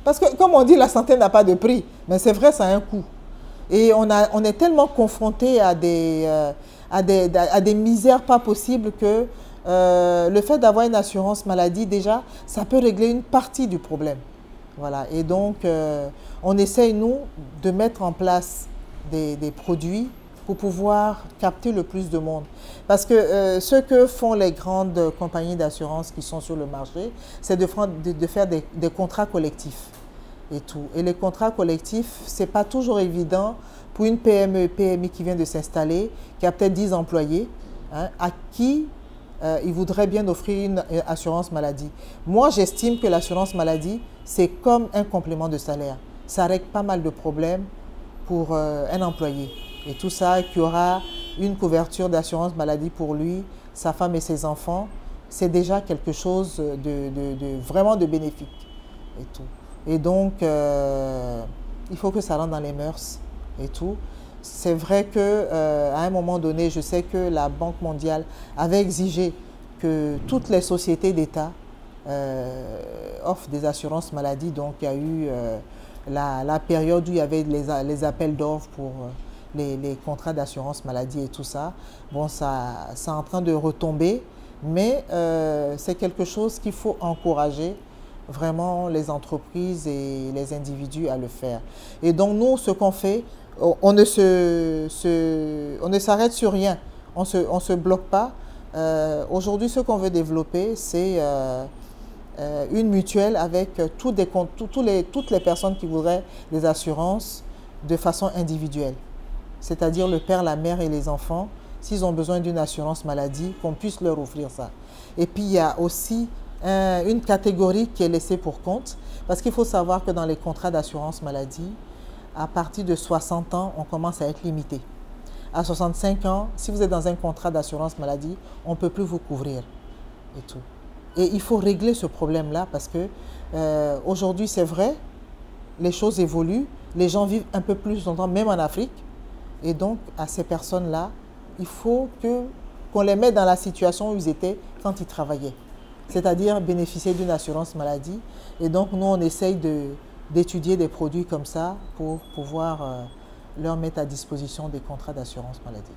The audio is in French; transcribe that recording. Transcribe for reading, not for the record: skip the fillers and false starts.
Parce que, comme on dit, la santé n'a pas de prix. Mais c'est vrai, ça a un coût. Et on est tellement confronté à des misères pas possibles que le fait d'avoir une assurance maladie, déjà, ça peut régler une partie du problème. Voilà. Et donc, on essaye, nous, de mettre en place des produits pour pouvoir capter le plus de monde. Parce que ce que font les grandes compagnies d'assurance qui sont sur le marché, c'est de faire des contrats collectifs et tout. Et les contrats collectifs, ce n'est pas toujours évident pour une PME, PMI qui vient de s'installer, qui a peut-être 10 employés, hein, à qui il voudrait bien offrir une assurance maladie. Moi, j'estime que l'assurance maladie, c'est comme un complément de salaire. Ça règle pas mal de problèmes pour un employé. Et tout ça, qu'il y aura une couverture d'assurance maladie pour lui, sa femme et ses enfants, c'est déjà quelque chose vraiment de bénéfique. Et tout. Et donc, il faut que ça rentre dans les mœurs et tout. C'est vrai qu'à un moment donné, je sais que la Banque mondiale avait exigé que toutes les sociétés d'État offrent des assurances maladie. Donc, il y a eu la période où il y avait les appels d'offres pour les contrats d'assurance maladie et tout ça. Bon, ça est en train de retomber, mais c'est quelque chose qu'il faut encourager vraiment les entreprises et les individus à le faire. Et donc, nous, ce qu'on fait, on ne s'arrête sur rien, on se bloque pas. Aujourd'hui, ce qu'on veut développer, c'est une mutuelle avec toutes les personnes qui voudraient des assurances de façon individuelle. C'est-à-dire le père, la mère et les enfants, s'ils ont besoin d'une assurance maladie, qu'on puisse leur offrir ça. Et puis, il y a aussi une catégorie qui est laissée pour compte, parce qu'il faut savoir que dans les contrats d'assurance maladie, à partir de 60 ans, on commence à être limité. À 65 ans, si vous êtes dans un contrat d'assurance maladie, on ne peut plus vous couvrir et tout. Et il faut régler ce problème-là parce que aujourd'hui, c'est vrai, les choses évoluent, les gens vivent un peu plus longtemps, même en Afrique. Et donc, à ces personnes-là, il faut qu'on les mette dans la situation où ils étaient quand ils travaillaient. C'est-à-dire bénéficier d'une assurance maladie. Et donc, nous, on essaye d'étudier des produits comme ça pour pouvoir leur mettre à disposition des contrats d'assurance maladie.